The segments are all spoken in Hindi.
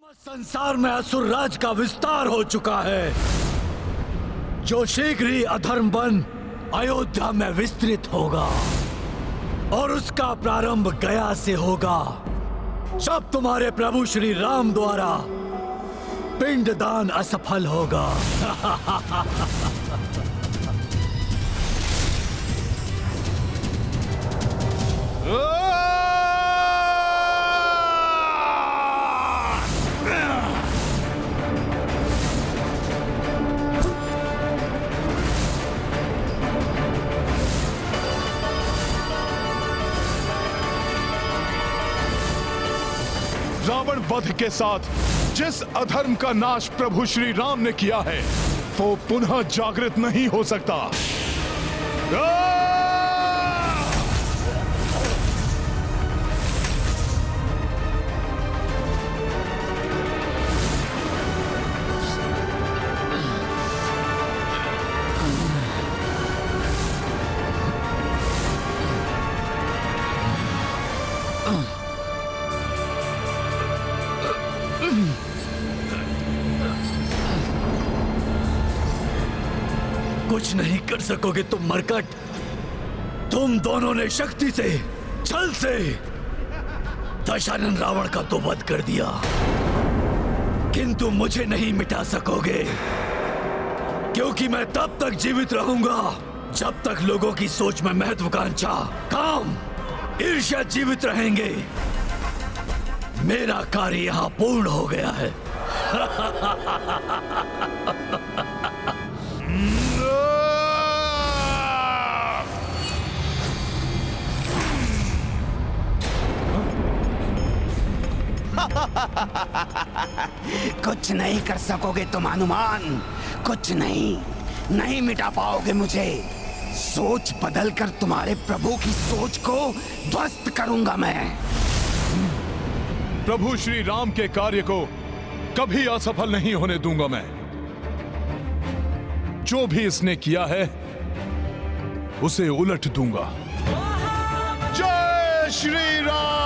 संसार में असुर राज का विस्तार हो चुका है, जो शीघ्र ही अधर्म बन अयोध्या में विस्तृत होगा और उसका प्रारंभ गया से होगा। जब तुम्हारे प्रभु श्री राम द्वारा पिंडदान असफल होगा। रावण वध के साथ जिस अधर्म का नाश प्रभु श्री राम ने किया है, वो पुनः जागृत नहीं हो सकता। कुछ नहीं कर सकोगे तुम मरकट। तुम दोनों ने शक्ति से, छल से दशानन रावण का तो वध कर दिया, किंतु मुझे नहीं मिटा सकोगे, क्योंकि मैं तब तक जीवित रहूंगा जब तक लोगों की सोच में महत्वाकांक्षा, काम, ईर्ष्या जीवित रहेंगे। मेरा कार्य यहां पूर्ण हो गया है। कुछ नहीं कर सकोगे तुम हनुमान, कुछ नहीं मिटा पाओगे मुझे। सोच बदलकर तुम्हारे प्रभु की सोच को ध्वस्त करूंगा मैं। प्रभु श्री राम के कार्य को कभी असफल नहीं होने दूंगा मैं। जो भी इसने किया है उसे उलट दूंगा। जय श्री राम।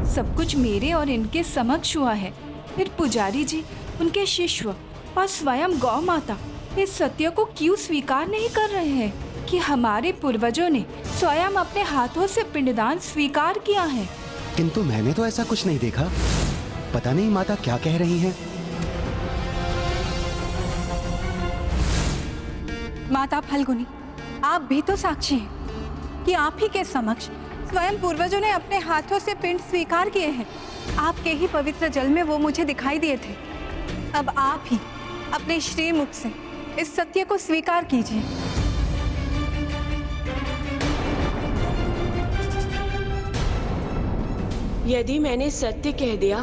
सब कुछ मेरे और इनके समक्ष हुआ है, फिर पुजारी जी, उनके शिष्य और स्वयं गौ माता इस सत्य को क्यों स्वीकार नहीं कर रहे हैं कि हमारे पूर्वजों ने स्वयं अपने हाथों से पिंडदान स्वीकार किया है। किंतु मैंने तो ऐसा कुछ नहीं देखा। पता नहीं माता क्या कह रही हैं। माता फल्गुनी, आप भी तो साक्षी हैं कि आप ही के समक्ष स्वयं पूर्वजों ने अपने हाथों से पिंड स्वीकार किए हैं। आपके ही पवित्र जल में वो मुझे दिखाई दिए थे। अब आप ही अपने श्रीमुख से इस सत्य को स्वीकार कीजिए। यदि मैंने सत्य कह दिया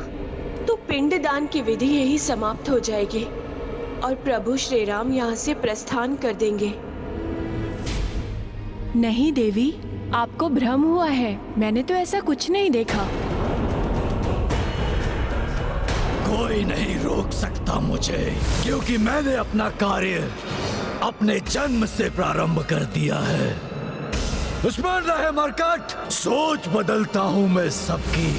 तो पिंडदान की विधि यही समाप्त हो जाएगी और प्रभु श्री राम यहाँ से प्रस्थान कर देंगे। नहीं देवी, आपको भ्रम हुआ है। मैंने तो ऐसा कुछ नहीं देखा। कोई नहीं रोक सकता मुझे, क्योंकि मैंने अपना कार्य अपने जन्म से प्रारंभ कर दिया है। दुश्मन रहे मरकट, सोच बदलता हूं मैं सबकी।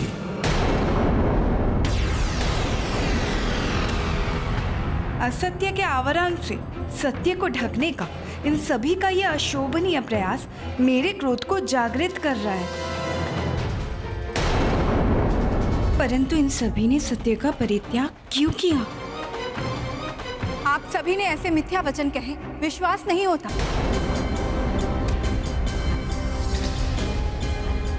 असत्य के आवरण से सत्य को ढकने का इन सभी का यह अशोभनीय प्रयास मेरे क्रोध को जागृत कर रहा है, परंतु इन सभी ने सत्य का परित्याग क्यों किया? आप सभी ने ऐसे मिथ्या वचन कहे, विश्वास नहीं होता।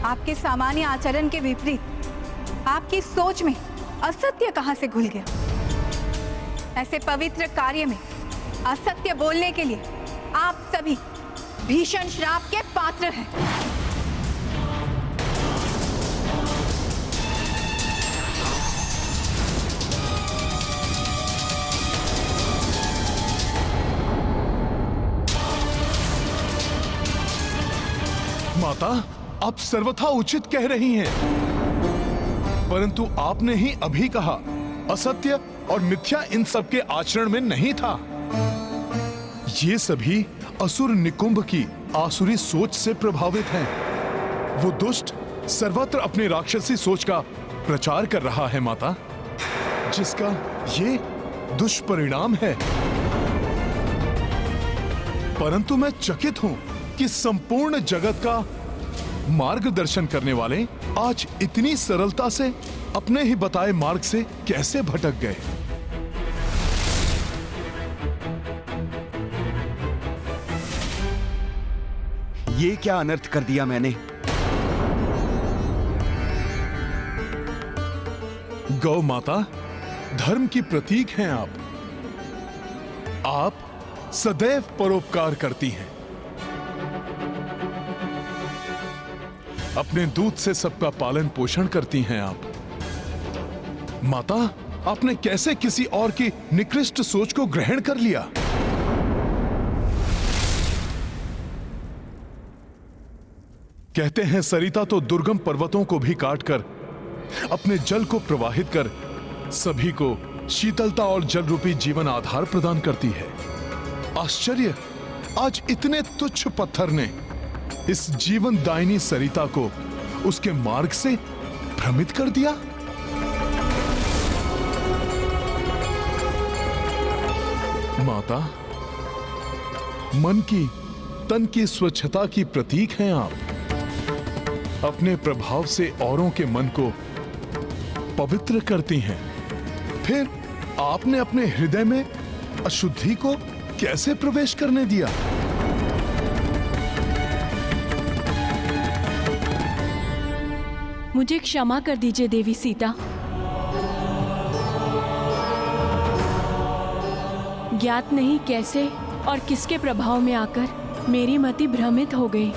आपके सामान्य आचरण के विपरीत आपकी सोच में असत्य कहां से घुल गया? ऐसे पवित्र कार्य में असत्य बोलने के लिए आप सभी भीषण श्राप के पात्र हैं। माता, आप सर्वथा उचित कह रही हैं, परंतु आपने ही अभी कहा असत्य और मिथ्या इन सब के आचरण में नहीं था। ये सभी असुर निकुंभ की आसुरी सोच से प्रभावित हैं। वो दुष्ट सर्वत्र अपनी राक्षसी सोच का प्रचार कर रहा है माता, जिसका ये दुष्परिणाम है। परंतु मैं चकित हूं कि संपूर्ण जगत का मार्गदर्शन करने वाले आज इतनी सरलता से अपने ही बताए मार्ग से कैसे भटक गए। ये क्या अनर्थ कर दिया मैंने? गौ माता, धर्म की प्रतीक हैं आप। आप सदैव परोपकार करती हैं। अपने दूध से सबका पालन पोषण करती हैं आप। माता, आपने कैसे किसी और की निकृष्ट सोच को ग्रहण कर लिया? कहते हैं सरिता तो दुर्गम पर्वतों को भी काटकर अपने जल को प्रवाहित कर सभी को शीतलता और जल रूपी जीवन आधार प्रदान करती है। आश्चर्य, आज इतने तुच्छ पत्थर ने इस जीवन दायिनी सरिता को उसके मार्ग से भ्रमित कर दिया। माता, मन की तन की स्वच्छता की प्रतीक हैं आप। अपने प्रभाव से औरों के मन को पवित्र करती हैं। फिर आपने अपने हृदय में अशुद्धि को कैसे प्रवेश करने दिया? मुझे क्षमा कर दीजिए देवी सीता। ज्ञात नहीं कैसे और किसके प्रभाव में आकर मेरी मति भ्रमित हो गई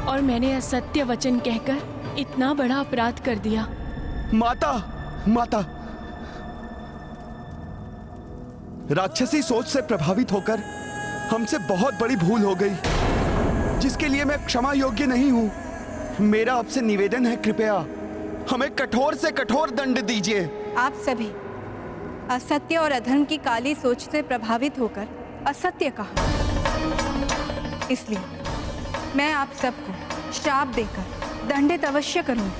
और मैंने असत्य वचन कहकर इतना बड़ा अपराध कर दिया। माता, माता, राक्षसी सोच से प्रभावित होकर हमसे बहुत बड़ी भूल हो गई, जिसके लिए मैं क्षमा योग्य नहीं हूं। मेरा आपसे निवेदन है, कृपया हमें कठोर से कठोर दंड दीजिए। आप सभी असत्य और अधर्म की काली सोच से प्रभावित होकर असत्य कहा, इसलिए मैं आप सबको श्राप देकर दंडित अवश्य करूंगी।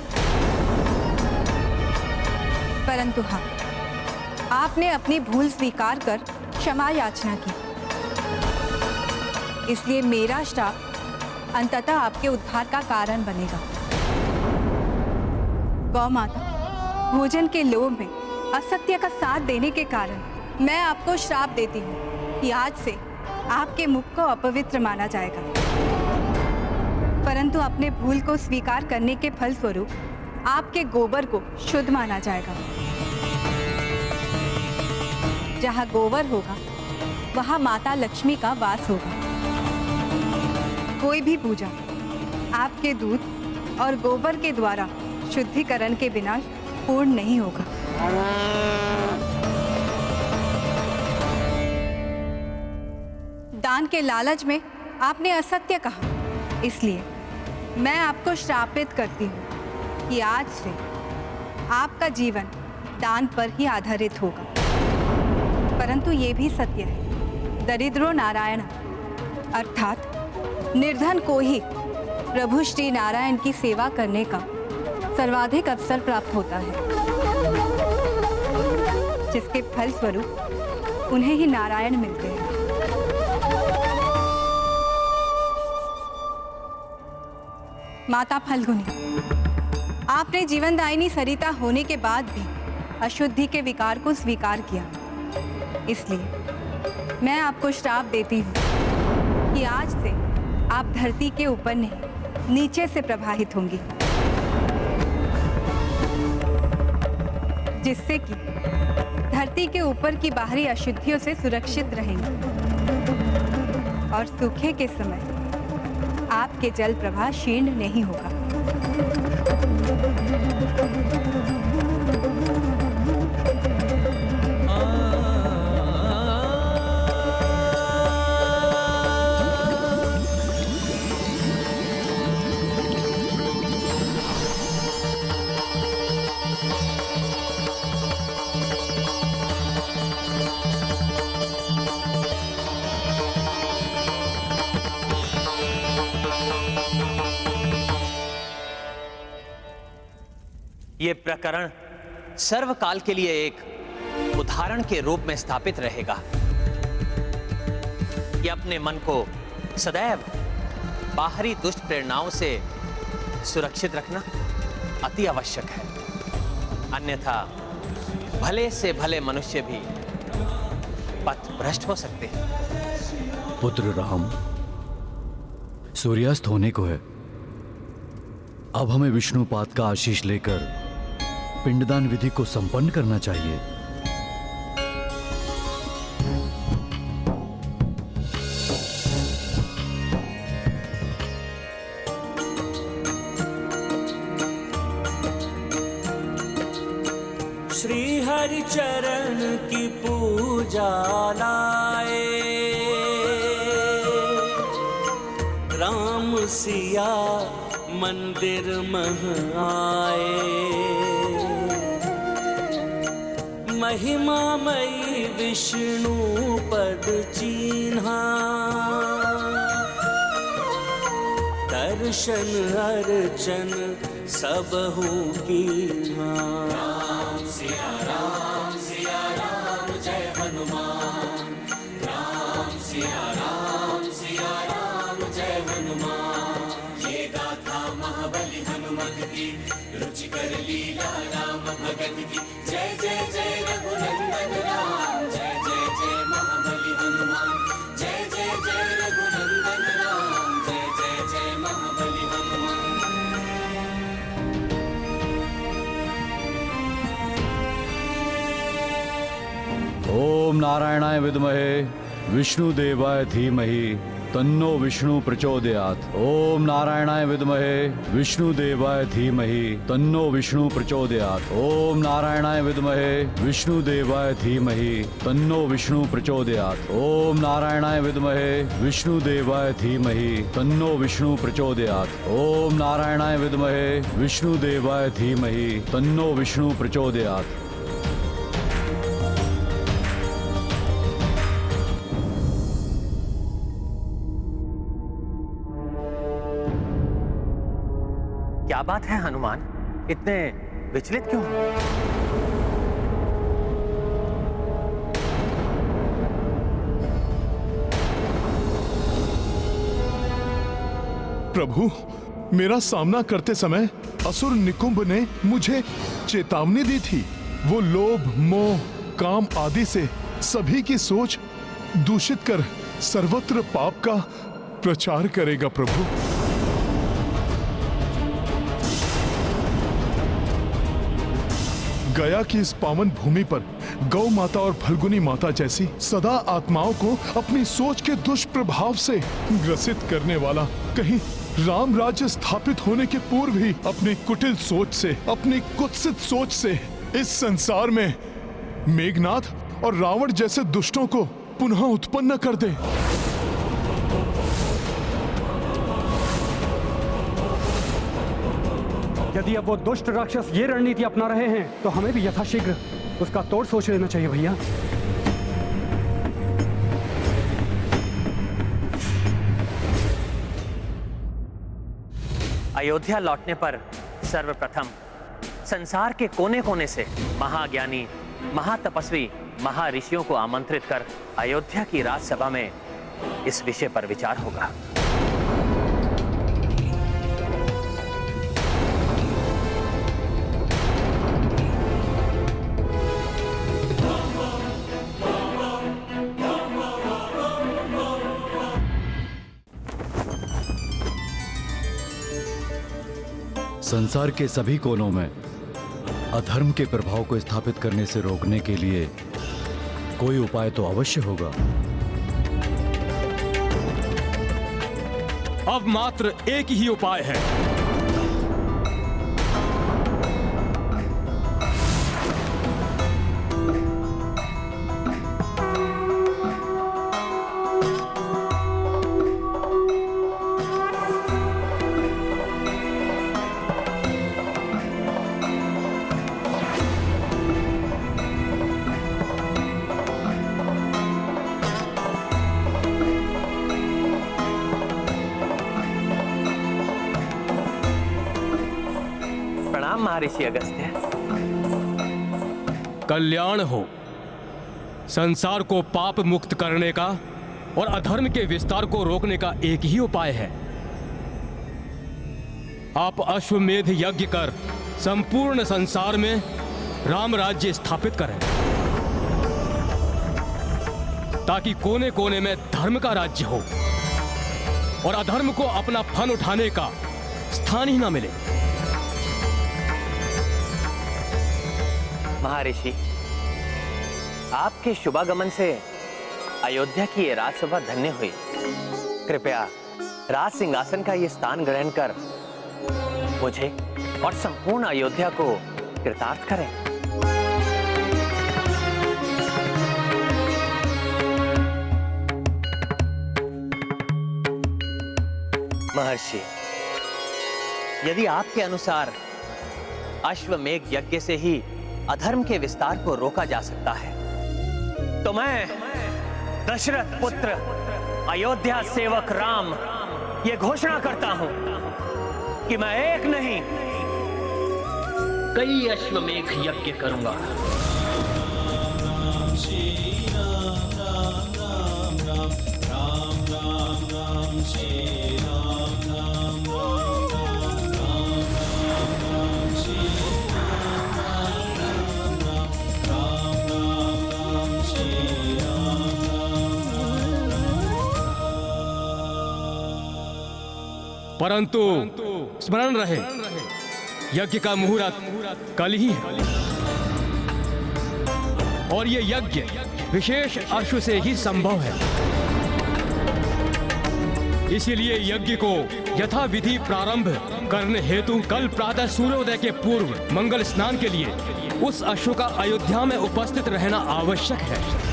परंतु हाँ, आपने अपनी भूल स्वीकार कर क्षमा याचना की, इसलिए मेरा श्राप अंततः आपके उद्धार का कारण बनेगा। गौ माता, भोजन के लोभ में असत्य का साथ देने के कारण मैं आपको श्राप देती हूँ कि आज से आपके मुख को अपवित्र माना जाएगा। परंतु अपने भूल को स्वीकार करने के फलस्वरूप आपके गोबर को शुद्ध माना जाएगा। जहाँ गोबर होगा वहाँ माता लक्ष्मी का वास होगा। कोई भी पूजा आपके दूध और गोबर के द्वारा शुद्धिकरण के बिना पूर्ण नहीं होगा। दान के लालच में आपने असत्य कहा, इसलिए मैं आपको श्रापित करती हूँ कि आज से आपका जीवन दान पर ही आधारित होगा। परंतु ये भी सत्य है, दरिद्रो नारायण अर्थात निर्धन को ही प्रभु श्री नारायण की सेवा करने का सर्वाधिक अवसर प्राप्त होता है, जिसके फलस्वरूप उन्हें ही नारायण मिलते हैं। माता फल्गुनी, आपने जीवनदायिनी सरिता होने के बाद भी अशुद्धि के विकार को स्वीकार किया, इसलिए मैं आपको श्राप देती हूँ कि आज से आप धरती के ऊपर नहीं नीचे से प्रवाहित होंगी, जिससे कि धरती के ऊपर की बाहरी अशुद्धियों से सुरक्षित रहेंगी और सूखे के समय आपके जल प्रवाह क्षीण नहीं होगा। ये प्रकरण सर्वकाल के लिए एक उदाहरण के रूप में स्थापित रहेगा कि अपने मन को सदैव बाहरी दुष्ट प्रेरणाओं से सुरक्षित रखना अति आवश्यक है। अन्यथा भले से भले मनुष्य भी पथ भ्रष्ट हो सकते हैं। पुत्र राम, सूर्यास्त होने को है। अब हमें विष्णुपाद का आशीष लेकर पिंडदान विधि को संपन्न करना चाहिए। श्री हरि चरण की पूजा लाए, राम सिया मंदिर मह आए। महिमामयी विष्णु पद चीन्हा, दर्शन अर्चन सबहु कीन्हा। राम सिया राम जय हनुमान। राम सिया राम जय हनुमान। ये गाथा महाबली हनुमत की, रुचिकर लीला राम भगत की। जय जय जय रघुनंदन राम, जय जय जय महाबली हनुमान। जय जय जय रघुनंदन राम, जय जय जय महाबली हनुमान। ओम नारायणाय विद्महे विष्णुदेवाय धीमहि तन्नो विष्णु प्रचोदयात्। ओम नारायणाय विद्महे विष्णुदेवाय धीमहि तन्नो विष्णु प्रचोदयात्। ओम नारायणाय विद्महे विष्णुदेवाय धीमहि तन्नो विष्णु प्रचोदयात्। ओम नारायणाय विद्महे विष्णुदेवाय धीमहि तन्नो विष्णु प्रचोदयात्। ओम नारायणाय विद्महे विष्णुदेवाय धीमहि तन्नो विष्णु प्रचोदयात्। क्या बात है हनुमान, इतने विचलित क्यों? प्रभु, मेरा सामना करते समय असुर निकुंभ ने मुझे चेतावनी दी थी। वो लोभ, मोह, काम आदि से सभी की सोच दूषित कर सर्वत्र पाप का प्रचार करेगा। प्रभु, गया की इस पावन भूमि पर गौ माता और फल्गुनी माता जैसी सदा आत्माओं को अपनी सोच के दुष्प्रभाव से ग्रसित करने वाला, कहीं राम राज्य स्थापित होने के पूर्व ही अपनी कुटिल सोच से, अपनी कुत्सित सोच से इस संसार में मेघनाथ और रावण जैसे दुष्टों को पुनः उत्पन्न कर दे। यदि अब वो दुष्ट राक्षस ये रणनीति अपना रहे हैं तो हमें भी यथाशीघ्र उसका तोड़ सोच लेना चाहिए भैया। अयोध्या लौटने पर सर्वप्रथम संसार के कोने कोने से महाज्ञानी, महातपस्वी, महाऋषियों को आमंत्रित कर अयोध्या की राजसभा में इस विषय पर विचार होगा। संसार के सभी कोनों में अधर्म के प्रभाव को स्थापित करने से रोकने के लिए कोई उपाय तो अवश्य होगा। अब मात्र एक ही उपाय है। प्रणाम महर्षि अगस्त्य। कल्याण हो। संसार को पाप मुक्त करने का और अधर्म के विस्तार को रोकने का एक ही उपाय है। आप अश्वमेध यज्ञ कर संपूर्ण संसार में राम राज्य स्थापित करें, ताकि कोने कोने में धर्म का राज्य हो और अधर्म को अपना फन उठाने का स्थान ही ना मिले। महर्षि, आपके शुभागमन से अयोध्या की ये राजसभा धन्य हुई। कृपया राज सिंहासन का ये स्थान ग्रहण कर मुझे और संपूर्ण अयोध्या को कृतार्थ करें। महर्षि, यदि आपके अनुसार अश्वमेध यज्ञ से ही अधर्म के विस्तार को रोका जा सकता है, तो मैं दशरथ पुत्र अयोध्या सेवक राम ये घोषणा करता हूं कि मैं एक नहीं कई अश्वमेध यज्ञ करूंगा। परंतु स्मरण रहे, यज्ञ का मुहूर्त कल ही है और ये यज्ञ विशेष अश्व से ही संभव है। इसीलिए यज्ञ को यथा विधि प्रारंभ करने हेतु कल प्रातः सूर्योदय के पूर्व मंगल स्नान के लिए उस अश्व का अयोध्या में उपस्थित रहना आवश्यक है।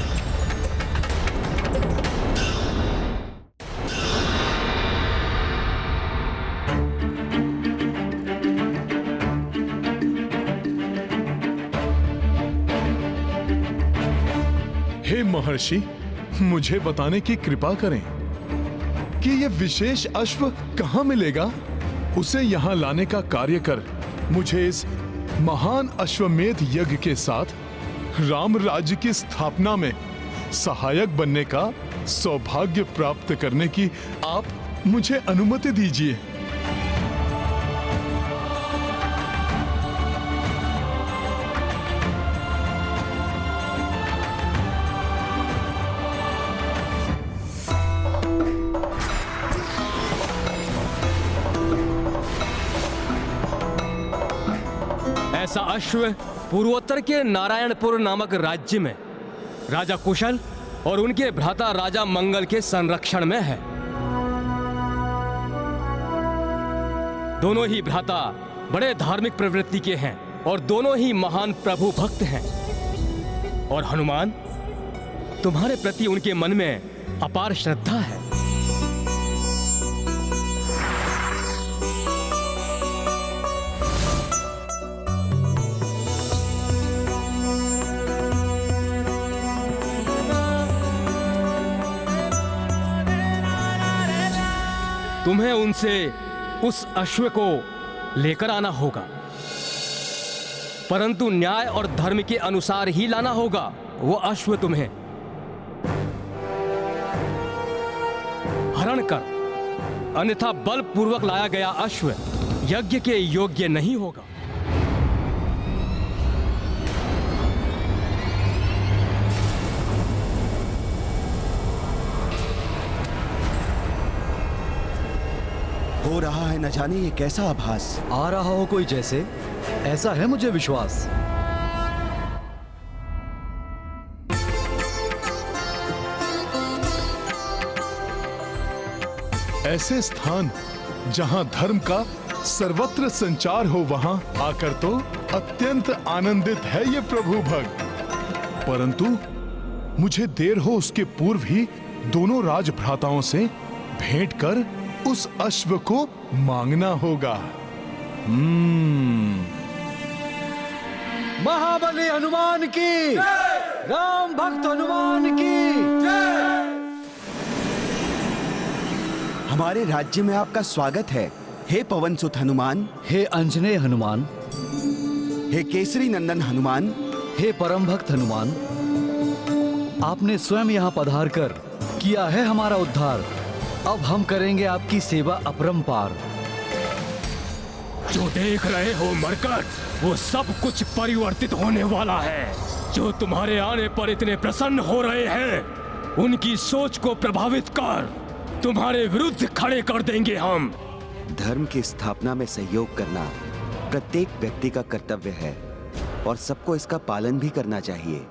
हे महर्षि, मुझे बताने की कृपा करें कि यह विशेष अश्व कहां मिलेगा। उसे यहां लाने का कार्य कर मुझे इस महान अश्वमेध यज्ञ के साथ राम राज्य की स्थापना में सहायक बनने का सौभाग्य प्राप्त करने की आप मुझे अनुमति दीजिए। ऐसा अश्व पूर्वोत्तर के नारायणपुर नामक राज्य में राजा कुशल और उनके भ्राता राजा मंगल के संरक्षण में है। दोनों ही भ्राता बड़े धार्मिक प्रवृत्ति के हैं और दोनों ही महान प्रभु भक्त हैं। और हनुमान, तुम्हारे प्रति उनके मन में अपार श्रद्धा है। तुम्हें उनसे उस अश्व को लेकर आना होगा, परंतु न्याय और धर्म के अनुसार ही लाना होगा। वो अश्व तुम्हें हरण कर, अन्यथा बलपूर्वक लाया गया अश्व यज्ञ के योग्य नहीं होगा। हो रहा है न जाने ये कैसा आभास। आ रहा हो कोई जैसे, ऐसा है मुझे विश्वास। ऐसे स्थान जहां धर्म का सर्वत्र संचार हो, वहां आकर तो अत्यंत आनंदित है ये प्रभु भक्त। परंतु मुझे देर हो उसके पूर्व ही दोनों राजभ्राताओं से भेंट कर उस अश्व को मांगना होगा। महाबली हनुमान की, राम भक्त हनुमान की। हमारे राज्य में आपका स्वागत है, हे पवन सुत हनुमान। हे अंजनेय हनुमान, हे केसरी नंदन हनुमान, हे परम भक्त हनुमान, आपने स्वयं यहाँ पधार कर किया है हमारा उद्धार। अब हम करेंगे आपकी सेवा अपरंपार। जो देख रहे हो मरकट, वो सब कुछ परिवर्तित होने वाला है। जो तुम्हारे आने पर इतने प्रसन्न हो रहे हैं, उनकी सोच को प्रभावित कर तुम्हारे विरुद्ध खड़े कर देंगे हम। धर्म की स्थापना में सहयोग करना प्रत्येक व्यक्ति का कर्तव्य है और सबको इसका पालन भी करना चाहिए।